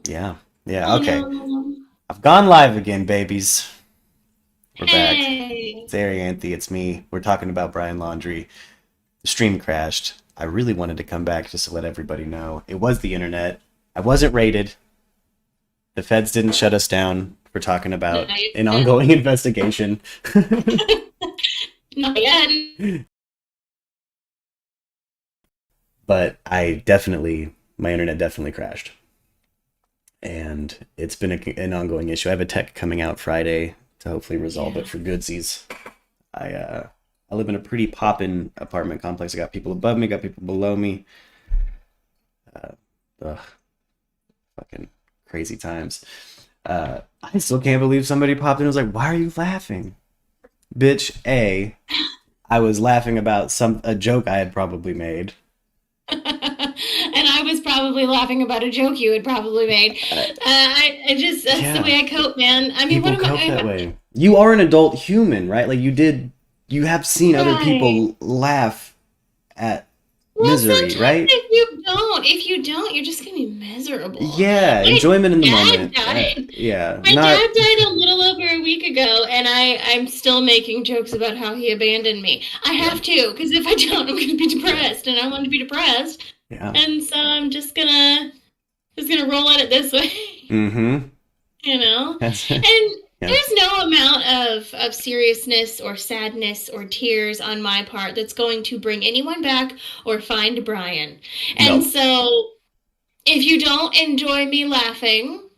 Yeah. Yeah. Oh Okay. no. I've gone live again, babies. We're back. Hey. It's Arianthe. It's me. We're talking about Brian Laundrie. The stream crashed. I really wanted to come back just to let everybody know. It was the internet. I wasn't raided. The feds didn't shut us down for talking about Not an yet. ongoing investigation. Not yet. But my internet definitely crashed. And it's been an ongoing issue. I have a tech coming out Friday to hopefully resolve it Yeah. for goodsies. I live in a pretty poppin' apartment complex. I got people above me, got people below me. Uh, ugh, fucking crazy times. I still can't believe somebody popped in and was like, "Why are you laughing?" Bitch, I was laughing about a joke I had probably made. And I was probably laughing about a joke you had probably made. Uh, That's the yeah, way I cope, man. I mean, what people am cope that I? way. You are an adult human, right? Like you have seen other Right. people laugh at Well, misery, sometimes right? if you don't, you're just gonna be miserable. Yeah, My enjoyment in the dad moment. died. Yeah, My not. dad died a little over a week ago, and I'm still making jokes about how he abandoned me. I Yeah, have to, because if I don't, I'm gonna be depressed, and I want to be depressed, yeah. and so I'm just gonna roll at it this way. Mm-hmm. you know? That's And yeah. there's no amount of seriousness or sadness or tears on my part that's going to bring anyone back or find Brian. And No. so if you don't enjoy me laughing,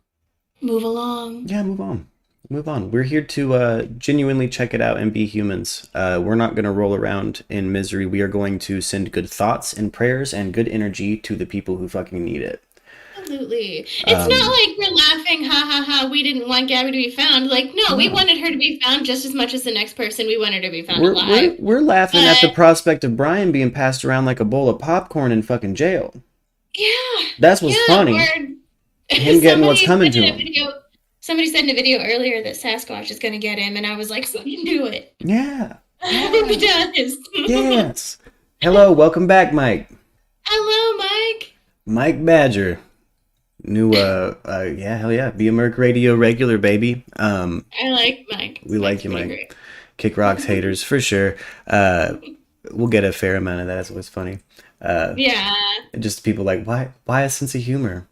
move along. Yeah, move on. Move on. We're here to genuinely check it out and be humans. We're not going to roll around in misery. We are going to send good thoughts and prayers and good energy to the people who fucking need it. Absolutely. It's not Um, like we're laughing, ha ha ha, we didn't want Gabby to be found. Like, no, we no. wanted her to be found just as much as the next person. We wanted her to be found We're we're alive. we're laughing at the But prospect of Brian being passed around like a bowl of popcorn in fucking jail. yeah, That's what's yeah, funny. or Him getting what's somebody coming said to in a him. video, somebody said in a video earlier that Sasquatch is going to get him, and I was like, fucking do it. Yeah. I hope he Yeah. does. Yes. Hello, welcome back, Mike. Hello, Mike. Mike Badger. New yeah, hell yeah. Be a Merc Radio regular, baby. I like Mike. We like Mike's you, pretty Mike. great. Kick Rocks haters for sure. Uh we'll get a fair amount of that. That's always funny. Uh Yeah. just people like, why a sense of humor?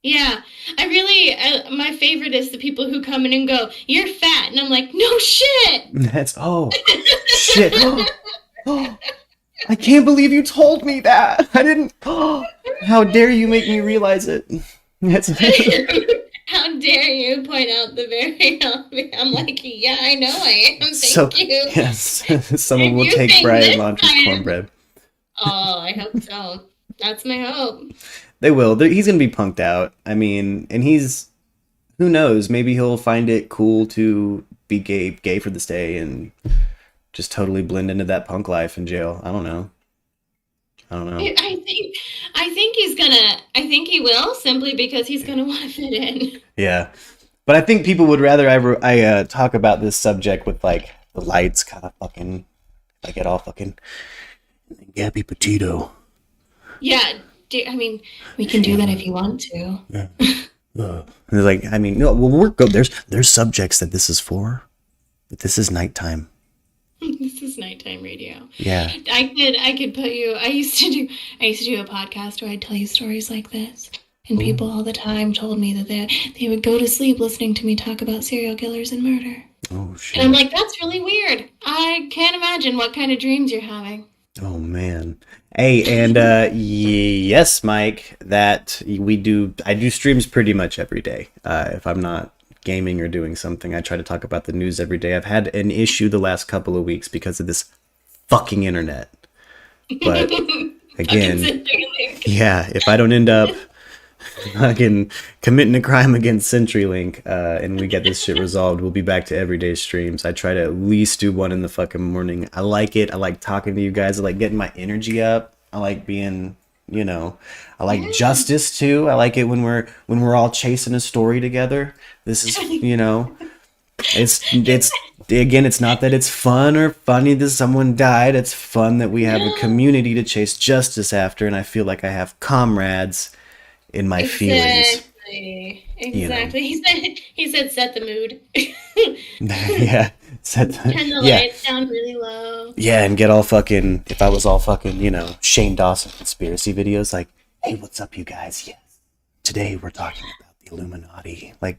Yeah, my favorite is the people who come in and go, "You're fat," and I'm like, "No shit." That's shit. Oh, I can't believe you told me that. I didn't. How dare you make me realize it? That's How dare you point out the very healthy? I'm like, yeah, I know I am. so. Thank you. Yes, someone If will you take think Brian this, Laundrie's I am. cornbread. Oh, I hope so. That's my hope. They will. He's gonna be punked out. I mean, and he's who knows? Maybe he'll find it cool to be gay for this day, and just totally blend into that punk life in jail. I don't know. I don't know. I think he will simply because he's gonna want to fit in. Yeah, but I think people would rather I talk about this subject with like the lights kind of fucking like it all fucking Gabby Petito. Yeah, I mean, we can do that if you want to. Yeah. It's like I mean no well we're good. There's subjects that this is for, but this is nighttime. This is nighttime radio. Yeah. I could put you. I used to do a podcast where I'd tell you stories like this, and Ooh. people all the time told me that they would go to sleep listening to me talk about serial killers and murder. Oh And I'm shit. like, that's really weird. I can't imagine what kind of dreams you're having. Oh man. Hey, and yes, Mike, that we do. I do streams pretty much every day. If I'm not gaming or doing something, I try to talk about the news every day. I've had an issue the last couple of weeks because of this fucking internet. But Fucking again, sit there like, yeah, if I don't end up fucking committing a crime against CenturyLink, and we get this shit resolved, we'll be back to everyday streams. I try to at least do one in the fucking morning. I like it. I like talking to you guys. I like getting my energy up. I like being, I like yeah. justice too. I like it when we're all chasing a story together. This is, it's again, it's not that it's fun or funny that someone died. It's fun that we have a No, community to chase justice after, and I feel like I have comrades in my feelings. exactly. Exactly. you know. Exactly. He said set the mood. Yeah, Turn the yeah, lights down really low. yeah, and get all fucking. If I was all fucking, Shane Dawson conspiracy videos, like, hey, what's up, you guys? Yes, today we're talking about the Illuminati. Like,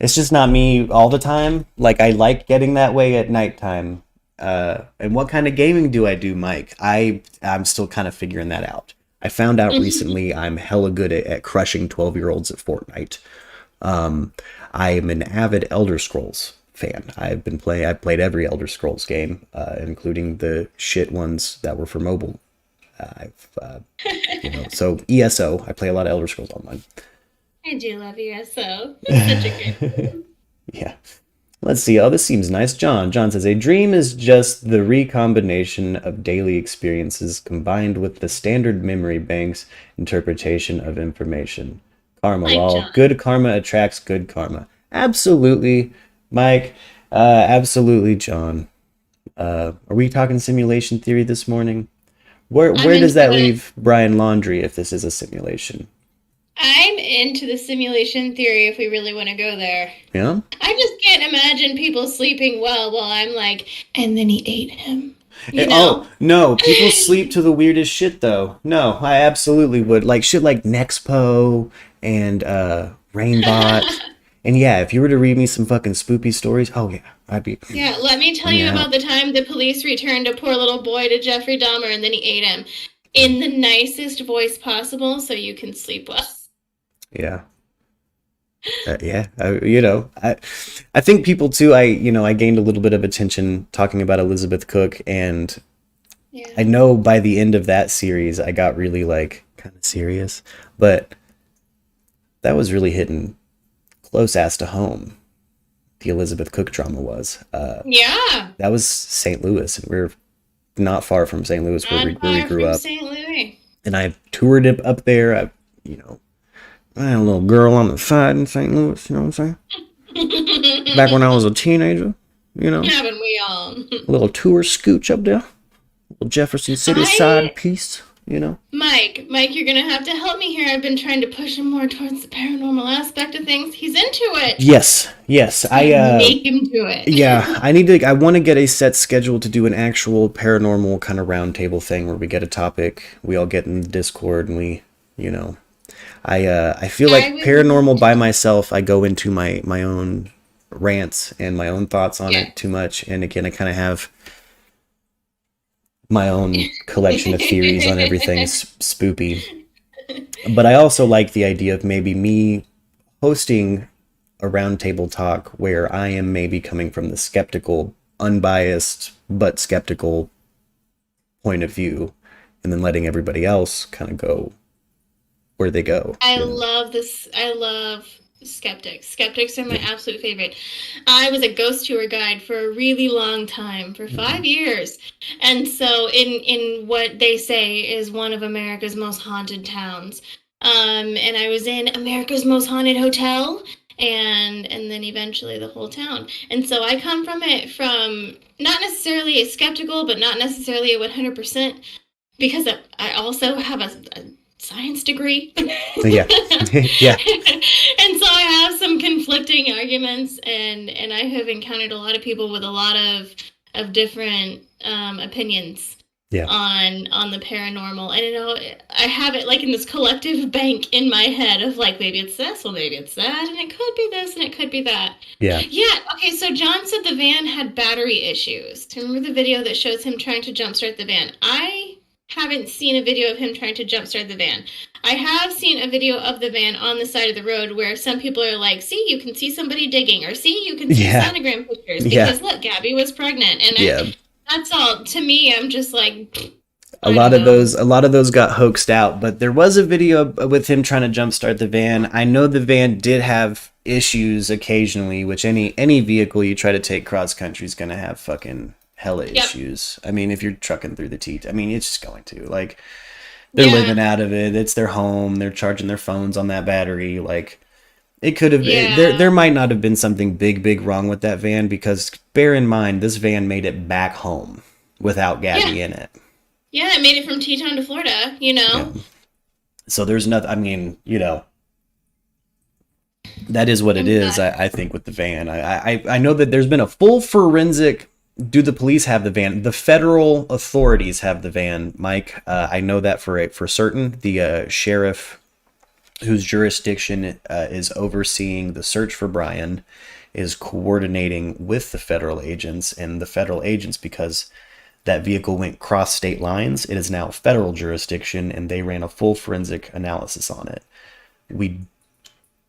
it's just not me all the time. Like, I like getting that way at nighttime. And what kind of gaming do I do, Mike? I'm still kind of figuring that out. I found out recently I'm hella good at crushing 12-year-olds at Fortnite. Um, I am an avid Elder Scrolls fan. I played every Elder Scrolls game, including the shit ones that were for mobile. So ESO. I play a lot of Elder Scrolls Online. I do love you, so it's such a great game. Yeah. Let's see. Oh, this seems nice. John says, a dream is just the recombination of daily experiences combined with the standard memory bank's interpretation of information. Karma. Like Well, John. good karma attracts good karma. Absolutely, Mike. Absolutely, John. Are we talking simulation theory this morning? Where I'm where does into that it. leave Brian Laundrie if this is a simulation? I'm into the simulation theory if we really want to go there. Yeah? I just can't imagine people sleeping well while I'm like, and then he ate him. You Oh, know? no, people sleep to the weirdest shit though. No, I absolutely would. Like shit like Nexpo and Rainbot. And yeah, if you were to read me some fucking spoopy stories, oh yeah, Yeah, let me tell I'm you out. about the time the police returned a poor little boy to Jeffrey Dahmer and then he ate him in the nicest voice possible so you can sleep well. Yeah. Yeah, I think people too. I gained a little bit of attention talking about Elizabeth Cook, and Yeah. I know by the end of that series, I got really like kind of serious, but that was really hitting close ass to home. The Elizabeth Cook drama was. Yeah. That was St. Louis, and we're not far from St. Louis Not where we far grew from up. St. Louis. And I toured it up there. You know, I had a little girl on the side in St. Louis. You know what I'm saying? Back when I was a teenager. You know, Haven't we all? a little tour scooch up there, little Jefferson City I side piece. Mike, you're gonna have to help me here. I've been trying to push him more towards the paranormal aspect of things. He's into it. Yes. Make him do it. Yeah, I want to get a set schedule to do an actual paranormal kind of roundtable thing where we get a topic, we all get in the Discord, and you know, I feel I like would love paranormal to. by myself, I go into my own rants and my own thoughts on Yeah. it too much, and again, I kind of have my own collection of theories on everything spoopy. But I also like the idea of maybe me hosting a roundtable talk where I am maybe coming from the skeptical, unbiased but skeptical point of view, and then letting everybody else kind of go where they go. I love this. I love skeptics. Skeptics are my Yeah. absolute favorite. I was a ghost tour guide for a really long time, for Mhm. 5 years. And so in what they say is one of America's most haunted towns. And I was in America's most haunted hotel and then eventually the whole town. And so I come from it from not necessarily a skeptical, but not necessarily a 100% because I also have a science degree. And Yeah, yeah, so I have some conflicting arguments and I have encountered a lot of people with a lot of different opinions yeah, on the paranormal. And I have it like in this collective bank in my head of like maybe it's this, well maybe it's that, and it could be this and it could be that. yeah. Yeah, okay, so John said the van had battery issues. Remember the video that shows him trying to jumpstart the van? I haven't seen a video of him trying to jumpstart the van. I have seen a video of the van on the side of the road where some people are like, see, you can see somebody digging, or see, you can see Yeah, sonogram pictures yeah, because look, Gabby was pregnant. And yeah. that's all. To me, I'm just like, A I lot don't of know. those got hoaxed out, but there was a video with him trying to jumpstart the van. I know the van did have issues occasionally, which any vehicle you try to take cross country is gonna have fucking hella Yep. issues. I mean, if you're trucking through the teeth, I mean, it's just going to like they're Yeah. living out of it. It's their home. They're charging their phones on that battery. Like it could have Yeah. there might not have been something big wrong with that van because bear in mind this van made it back home without Yeah. Gabby in it. Yeah, it made it from Teton to Florida, you Yeah. know? So there's nothing. I mean, That is what it I'm is, glad. I think, with the van. I know that there's been a full forensic. Do the police have the van? The federal authorities have the van, Mike. I know that for certain. The sheriff, whose jurisdiction is overseeing the search for Brian, is coordinating with the federal agents, and the federal agents, because that vehicle went cross state lines, it is now federal jurisdiction, and they ran a full forensic analysis on it. We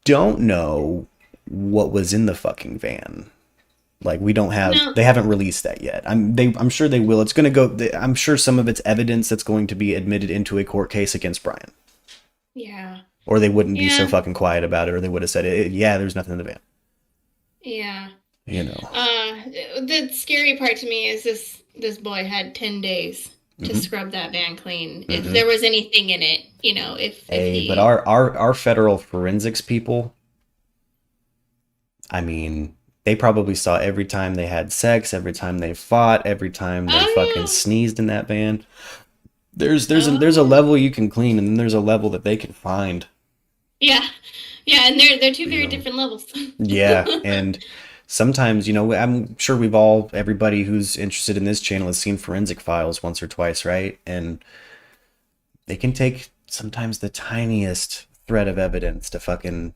don't know what was in the fucking van. Like, we don't have, No. they haven't released that yet. I'm sure they will. It's going to go, I'm sure some of it's evidence that's going to be admitted into a court case against Brian. Yeah. Or they wouldn't be so Yeah. fucking quiet about it, or they would have said, yeah, there's nothing in the van. Yeah. You know. The scary part to me is this boy had 10 days to Mm-hmm. scrub that van clean. If Mm-hmm. there was anything in it, if Hey, but he. our federal forensics people, I mean, they probably saw every time they had sex, every time they fought, every time they fucking Oh sneezed in that van. There's a oh level you can clean, and then there's a level that they can find. yeah, yeah, and they're two You very know. different levels. Yeah, and sometimes, I'm sure everybody who's interested in this channel has seen forensic files once or twice, right? And they can take sometimes the tiniest thread of evidence to fucking.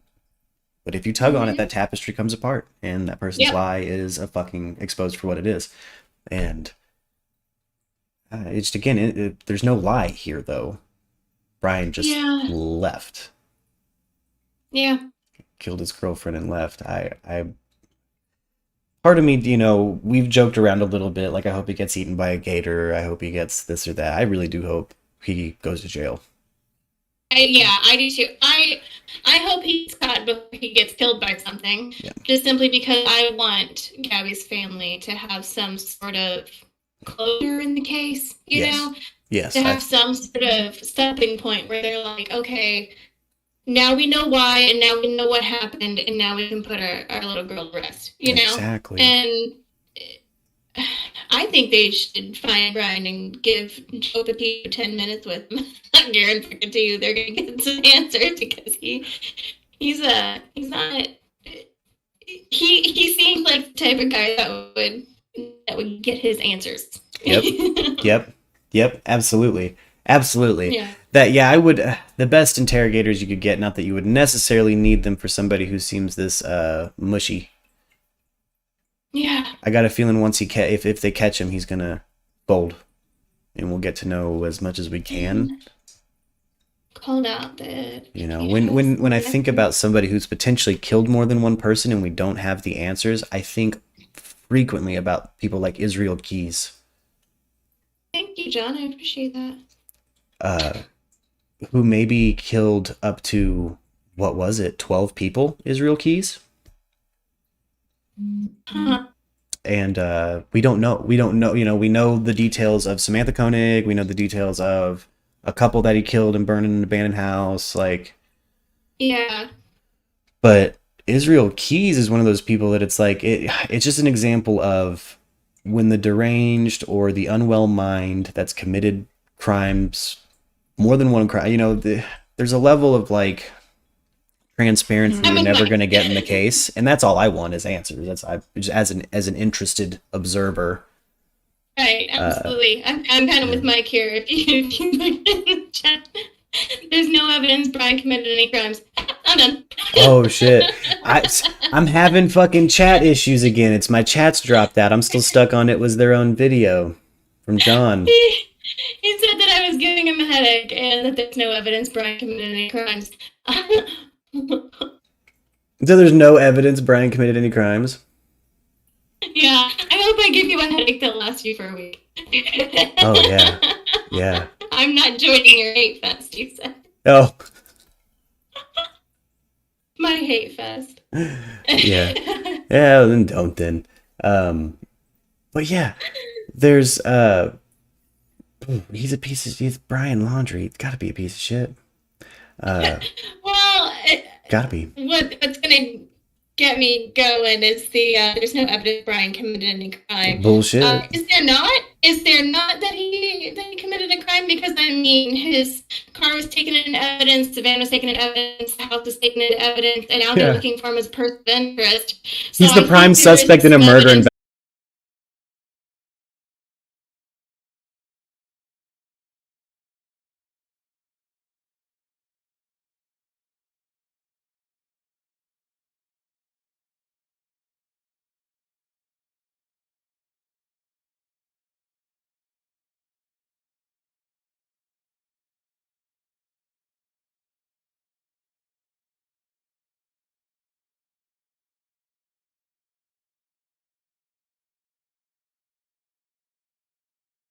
But if you tug on it, Hmm. that tapestry comes apart, and that person's Yep. lie is a fucking exposed for what it is. And it's again, there's no lie here, though. Brian just Yeah. left, Yeah. killed his girlfriend, and left. Part of me, we've joked around a little bit, like, I hope he gets eaten by a gator. I hope he gets this or that. I really do hope he goes to jail. Yeah, I do too. I hope he's caught before he gets killed by something. Yeah. Just simply because I want Gabby's family to have some sort of closure in the case, Yes. Yes. to have some sort of stopping point where they're like, okay, now we know why, and now we know what happened, and now we can put our little girl to rest. Exactly. And I think they should find Brian and give Joe Petito 10 minutes with him. I guarantee to you they're gonna get some answers because he's not he seems like the type of guy that would get his answers. Yep. Yep. Absolutely. Absolutely. Yeah. I would, the best interrogators you could get, not that you would necessarily need them for somebody who seems this mushy. Yeah. I got a feeling once if they catch him, he's gonna fold, and we'll get to know as much as we can. Called out that When I think about somebody who's potentially killed more than one person and we don't have the answers, I think frequently about people like Israel Keys, Thank you, John. I appreciate that. who maybe killed up to, what was it, 12 people, Israel Keys? Huh. And we don't know. We know the details of Samantha Koenig. We know the details of a couple that he killed and burned in an abandoned house. Yeah. But Israel Keys is one of those people that it's like, it's just an example of when the deranged or the unwell mind that's committed crimes, more than one crime, there's a level of transparency you're never going to get in the case, and that's all I want is answers. Just as an interested observer. Right, absolutely. I'm kind of with Mike here. If you put it in the chat, there's no evidence Brian committed any crimes. I'm done. Oh shit! I'm having fucking chat issues again. It's my chat's dropped out. I'm still stuck on it was their own video from John. He said that I was giving him a headache and that there's no evidence Brian committed any crimes. So there's no evidence Brian committed any crimes. Yeah, I hope I give you a headache that lasts you for a week. Oh yeah, yeah. I'm not joining your hate fest, he said. Oh My hate fest. yeah, yeah. Then don't then. But yeah, there's he's Brian Laundrie. It's got to be a piece of shit. Well, Gotta be. what's gonna get me going is there's no evidence Brian committed any crime. Bullshit. Is there not? Is there not that he committed a crime? Because I mean, his car was taken in evidence, the van was taken in evidence, the house was taken in evidence, and now they're Yeah. looking for him as a person of interest. So He's the I prime think there is suspect in a some murder evidence